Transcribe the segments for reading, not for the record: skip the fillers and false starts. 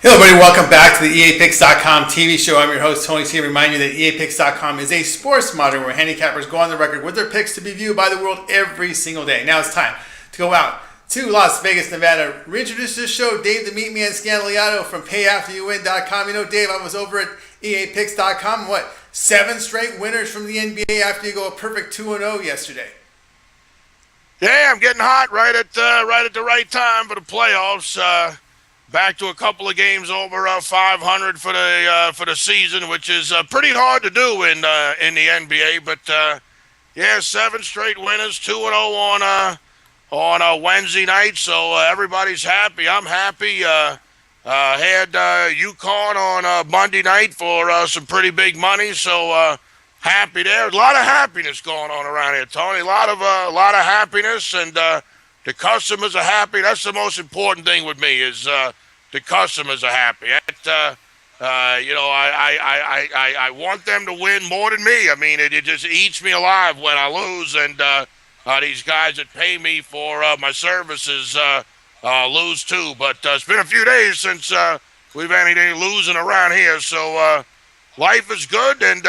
Hello, everybody. Welcome back to the EAPicks.com TV show. I'm your host, Tony C. Remind you that EAPicks.com is a sports model where handicappers go on the record with their picks to be viewed by the world every single day. Now it's time to go out to Las Vegas, Nevada. Reintroduce this show, Dave the Meatman Scandaliato from PayAfterYouWin.com. You know, Dave, I was over at EAPicks.com. 7 straight winners from the NBA after you go a perfect 2-0 yesterday. Yeah, I'm getting hot right at the right time for the playoffs. Back to a couple of games over 500 for the season, which is pretty hard to do in the NBA. But yeah, 7 straight winners, 2-0 on Wednesday night. So everybody's happy. I'm happy. Had UConn on Monday night for some pretty big money. So happy there. A lot of happiness going on around here, Tony. A lot of happiness, and the customers are happy. That's the most important thing with me is. The customers are happy. I want them to win more than me. I mean, it just eats me alive when I lose, and these guys that pay me for my services lose too. But it's been a few days since we've had any losing around here, so life is good, and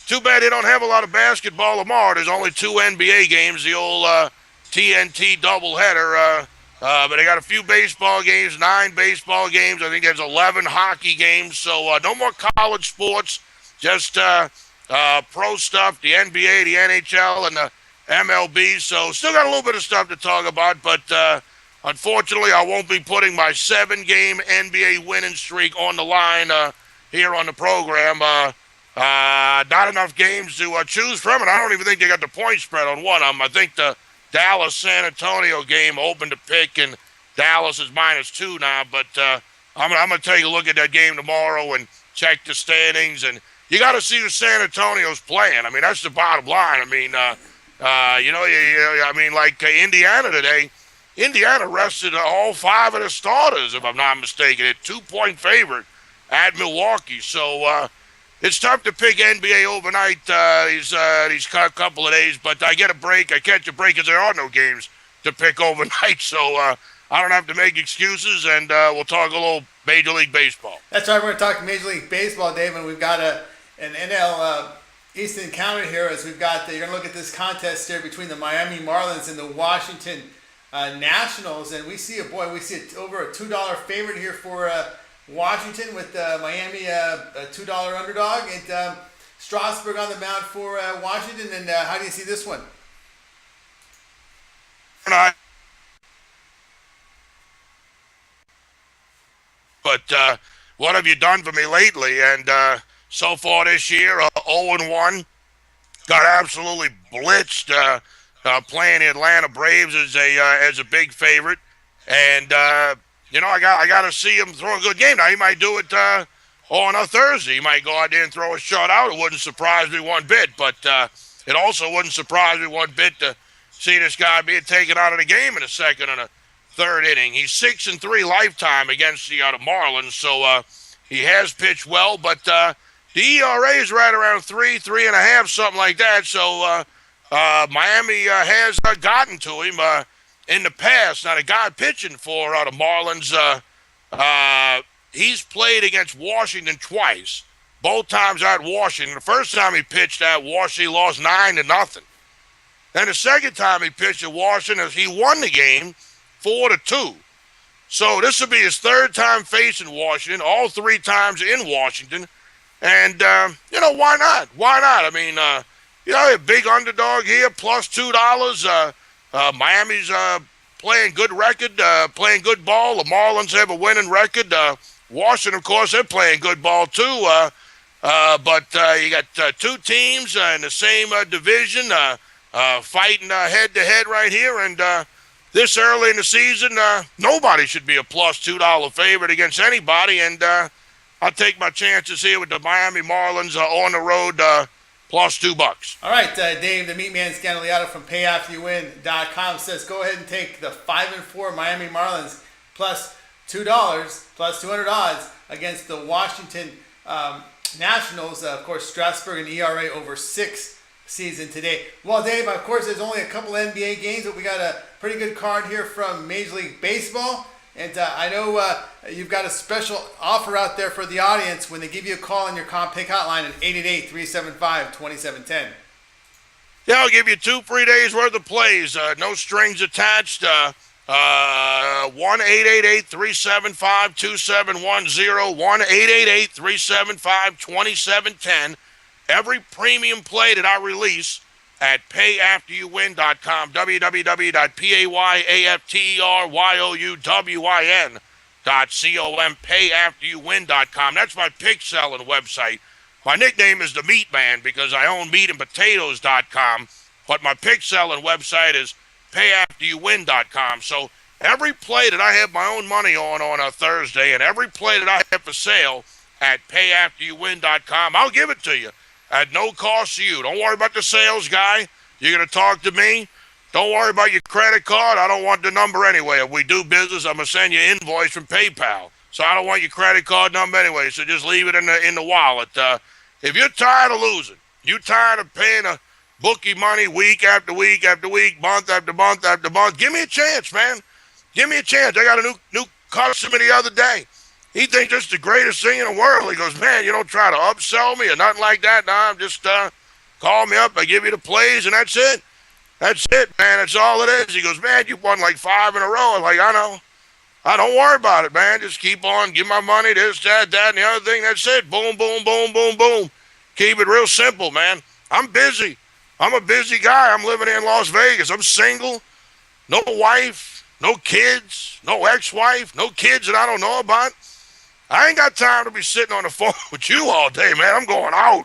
too bad they don't have a lot of basketball tomorrow. There's only 2 NBA games, the old TNT doubleheader. But they got a few baseball games, 9 baseball games. I think there's 11 hockey games. So no more college sports, just pro stuff, the NBA, the NHL, and the MLB. So still got a little bit of stuff to talk about. But unfortunately, I won't be putting my 7-game NBA winning streak on the line here on the program. Not enough games to choose from. And I don't even think they got the point spread on one of them. I think the Dallas-San Antonio game opened to pick, and Dallas is -2 now. But I'm going to take a look at that game tomorrow and check the standings. And you got to see who San Antonio's playing. I mean, that's the bottom line. I mean, like Indiana today, Indiana rested all 5 of the starters, if I'm not mistaken, at 2-point favorite at Milwaukee. So it's tough to pick NBA overnight these couple of days, but I get a break. I catch a break because there are no games to pick overnight, so I don't have to make excuses, and we'll talk a little Major League Baseball. That's right. We're going to talk Major League Baseball, Dave, and we've got an NL East encounter here as we've got you're going to look at this contest here between the Miami Marlins and the Washington Nationals, and we see over a $2 favorite here for Washington with Miami a $2 underdog, and Strasburg on the mound for Washington. And how do you see this one? But what have you done for me lately? And so far this year, 0-1, got absolutely blitzed playing the Atlanta Braves as a big favorite, and I got to see him throw a good game. Now, he might do it on a Thursday. He might go out there and throw a shutout. It wouldn't surprise me one bit, but it also wouldn't surprise me one bit to see this guy being taken out of the game in the second and a third inning. He's 6-3 lifetime against the Marlins, so he has pitched well, but the ERA is right around 3.5, something like that, so Miami has gotten to him in the past. Now, the guy pitching for the Marlins, he's played against Washington twice. Both times at Washington. The first time he pitched at Washington, he lost 9-0. Then the second time he pitched at Washington, he won the game 4-2. So this will be his 3rd time facing Washington, all 3 times in Washington. And, why not? Why not? I mean, a big underdog here, plus $2. Miami's playing good record, playing good ball. The Marlins have a winning record. Washington, of course, they're playing good ball too. But you got 2 teams in the same division fighting head-to-head right here. And this early in the season, nobody should be a plus $2 favorite against anybody. And I'll take my chances here with the Miami Marlins on the road. Plus $2. All right, Dave, the Meatman Scandaliato from PayAfterYouWin.com says go ahead and take the 5-4 Miami Marlins plus $2, plus 200 odds against the Washington Nationals. Of course, Strasburg and ERA over 6 season today. Well, Dave, of course, there's only a couple NBA games, but we got a pretty good card here from Major League Baseball. And I know you've got a special offer out there for the audience when they give you a call on your comp pick hotline at 888-375-2710. Yeah, I'll give you 2 free days worth of plays. No strings attached. 1-888-375-2710. 1-888-375-2710. Every premium play that I release at payafteryouwin.com, www.payafteryouwin.com, payafteryouwin.com. That's my pick selling website. My nickname is the Meatman because I own meatandpotatoes.com, but my pick selling website is payafteryouwin.com. So every play that I have my own money on a Thursday and every play that I have for sale at payafteryouwin.com, I'll give it to you at no cost to you. Don't worry about the sales guy. You're going to talk to me. Don't worry about your credit card. I don't want the number anyway. If we do business, I'm going to send you an invoice from PayPal. So I don't want your credit card number anyway, so just leave it in the wallet. If you're tired of losing, you're tired of paying a bookie money week after week after week, month after month after month, give me a chance, man. Give me a chance. I got a new customer the other day. He thinks it's the greatest thing in the world. He goes, man, you don't try to upsell me or nothing like that. Nah, just call me up. I give you the plays, and that's it. That's it, man. That's all it is. He goes, man, you won like 5 in a row. I'm like, I know. I don't worry about it, man. Just keep on. Give my money, this, that, and the other thing. That's it. Boom, boom, boom, boom, boom. Keep it real simple, man. I'm busy. I'm a busy guy. I'm living in Las Vegas. I'm single. No wife. No kids. No ex-wife. No kids that I don't know about. I ain't got time to be sitting on the phone with you all day, man. I'm going out.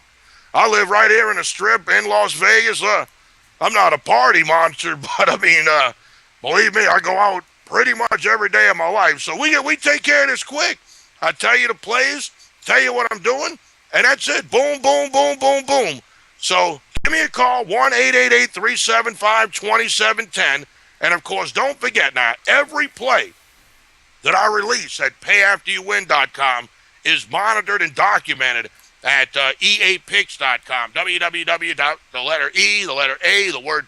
I live right here in the Strip in Las Vegas. I'm not a party monster, but I mean, believe me, I go out pretty much every day of my life. So we take care of this quick. I tell you the plays, tell you what I'm doing, and that's it. Boom, boom, boom, boom, boom. So give me a call, 1-888-375-2710. And, of course, don't forget now, every play that I release at payafteryouwin.com is monitored and documented at eapicks.com,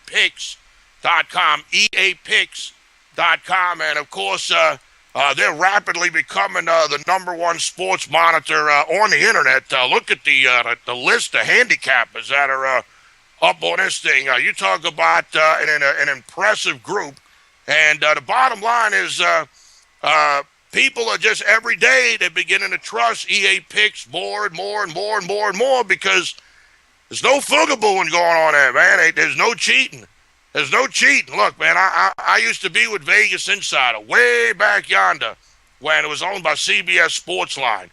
picks.com, eapicks.com. And, of course, they're rapidly becoming the number one sports monitor on the Internet. Look at the list of handicappers that are up on this thing. You talk about an impressive group. And the bottom line is people are just every day they're beginning to trust EA Picks more and more and more and more and more because there's no foogabooing going on there, man. There's no cheating. There's no cheating. Look, man, I used to be with Vegas Insider way back yonder when it was owned by CBS Sportsline.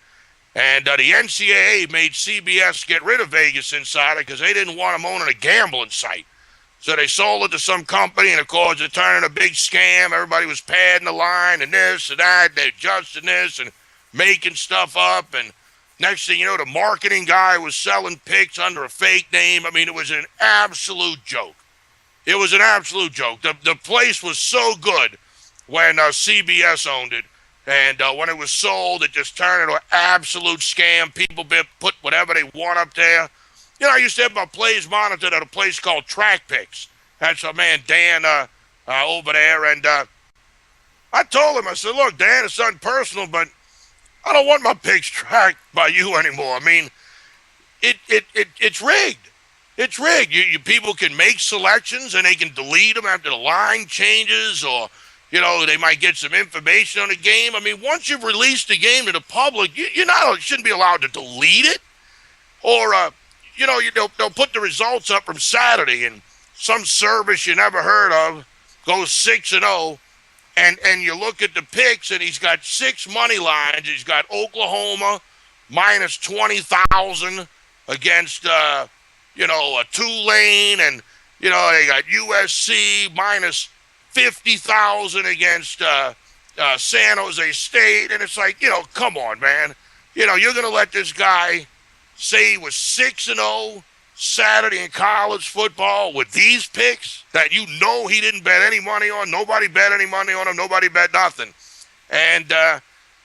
And the NCAA made CBS get rid of Vegas Insider because they didn't want them owning a gambling site. So they sold it to some company, and, of course, it turned into a big scam. Everybody was padding the line and this and that. They're adjusting this and making stuff up. And next thing you know, the marketing guy was selling picks under a fake name. I mean, it was an absolute joke. It was an absolute joke. The place was so good when CBS owned it. And when it was sold, it just turned into an absolute scam. People put whatever they want up there. You know, I used to have my plays monitored at a place called Track Picks. That's our man Dan over there. And I told him, I said, look, Dan, it's nothing personal, but I don't want my picks tracked by you anymore. I mean, it's rigged. It's rigged. You people can make selections and they can delete them after the line changes, or, you know, they might get some information on the game. I mean, once you've released the game to the public, you shouldn't be allowed to delete it. Or, you know, they'll put the results up from Saturday, and some service you never heard of goes 6-0, and you look at the picks, and he's got 6 money lines. He's got Oklahoma minus 20,000 against, Tulane, and, you know, they got USC minus 50,000 against San Jose State, and it's like, you know, come on, man. You know, you're going to let this guy say he was 6-0 Saturday in college football with these picks that you know he didn't bet any money on. Nobody bet any money on him. Nobody bet nothing. And,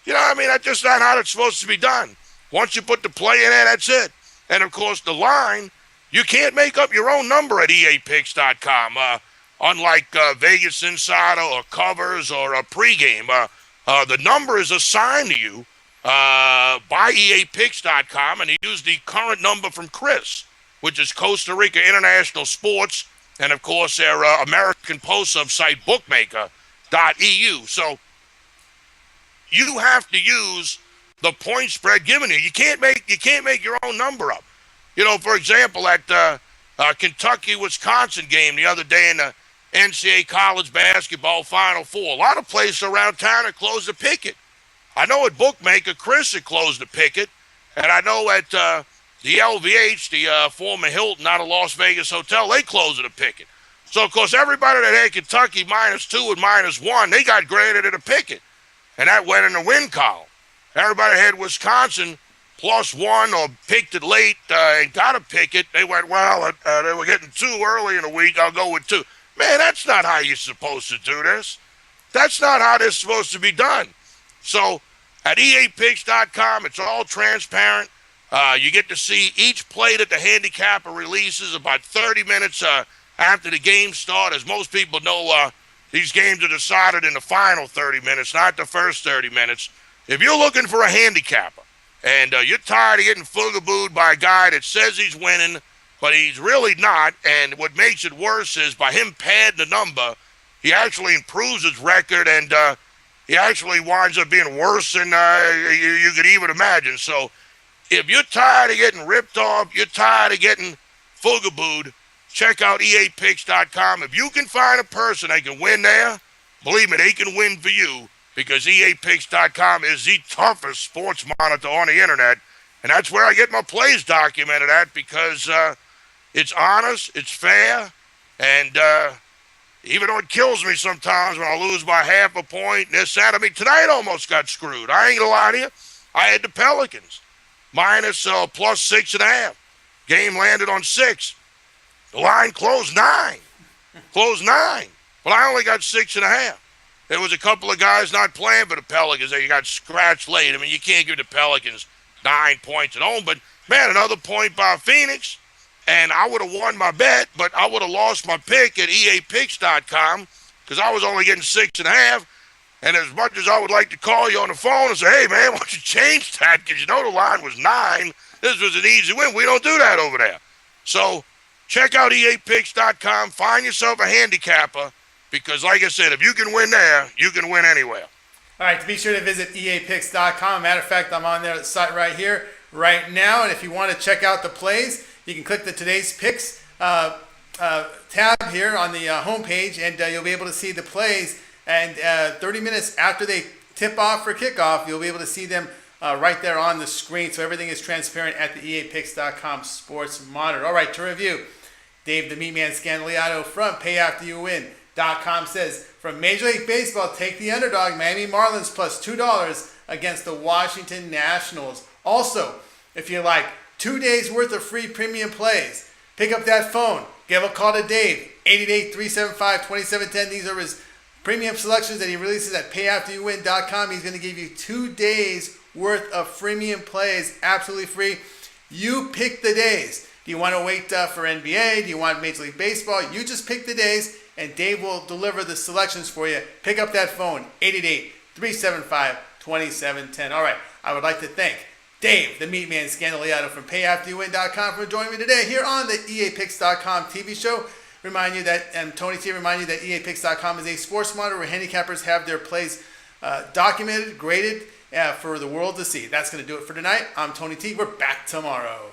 you know, I mean, that's just not how it's supposed to be done. Once you put the play in there, that's it. And, of course, the line, you can't make up your own number at eapicks.com. Unlike Vegas Insider or Covers or a pregame, The number is assigned to you by EAPicks.com, and you use the current number from Chris, which is Costa Rica International Sports, and of course their American post-up site bookmaker.eu. So you have to use the point spread given you. You can't make your own number up. For example, that Kentucky-Wisconsin game the other day in the NCAA college basketball Final Four, a lot of places around town had closed the picket. I know at Bookmaker, Chris had closed the picket, and I know at the LVH, the former Hilton out of Las Vegas Hotel, they closed the picket. So, of course, everybody that had Kentucky -2 and -1, they got graded at a picket, and that went in the win column. Everybody had Wisconsin +1 or picked it late and got a picket. They went, well, they were getting 2 early in the week. I'll go with 2. Man, that's not how you're supposed to do this. That's not how this is supposed to be done. So at EAPicks.com, it's all transparent. You get to see each play that the handicapper releases about 30 minutes after the game start. As most people know, these games are decided in the final 30 minutes, not the first 30 minutes. If you're looking for a handicapper and you're tired of getting foogabooed by a guy that says he's winning, but he's really not, and what makes it worse is by him padding the number, he actually improves his record, and he actually winds up being worse than you could even imagine. So if you're tired of getting ripped off, you're tired of getting foogabooed, check out EAPicks.com. If you can find a person that can win there, believe me, they can win for you, because EAPicks.com is the toughest sports monitor on the internet, and that's where I get my plays documented at, because it's honest, it's fair, and even though it kills me sometimes when I lose by half a point, that. I mean, tonight almost got screwed. I ain't gonna lie to you. I had the Pelicans +6.5. Game landed on 6. The line closed 9. But I only got 6.5. There was a couple of guys not playing for the Pelicans. They got scratched late. I mean, you can't give the Pelicans 9 points at home. But, man, another point by Phoenix, and I would have won my bet, but I would have lost my pick at EAPicks.com because I was only getting 6.5. And as much as I would like to call you on the phone and say, hey, man, why don't you change that? Because the line was 9. This was an easy win. We don't do that over there. So check out EAPicks.com. Find yourself a handicapper. Because, like I said, if you can win there, you can win anywhere. All right, be sure to visit EAPicks.com. Matter of fact, I'm on their site right here, right now. And if you want to check out the plays, you can click the Today's Picks tab here on the homepage, and you'll be able to see the plays. And 30 minutes after they tip off for kickoff, you'll be able to see them right there on the screen. So everything is transparent at the EAPicks.com sports monitor. All right, to review, Dave the Meatman Scandaliato from PayAfterYouWin.com says, from Major League Baseball, take the underdog, Miami Marlins +$2 against the Washington Nationals. Also, if you like 2 days worth of free premium plays, pick up that phone, give a call to Dave, 888-375-2710. These are his premium selections that he releases at PayAfterYouWin.com. He's going to give you 2 days worth of premium plays, absolutely free. You pick the days. Do you want to wait for NBA? Do you want Major League Baseball? You just pick the days, and Dave will deliver the selections for you. Pick up that phone, 888-375-2710. All right, I would like to thank Dave, the Meatman Scandaliato from PayAfterYouWin.com for joining me today here on the EAPicks.com TV show. Remind you that, and Tony T remind you that EAPicks.com is a sports monitor where handicappers have their plays documented, graded for the world to see. That's going to do it for tonight. I'm Tony T. We're back tomorrow.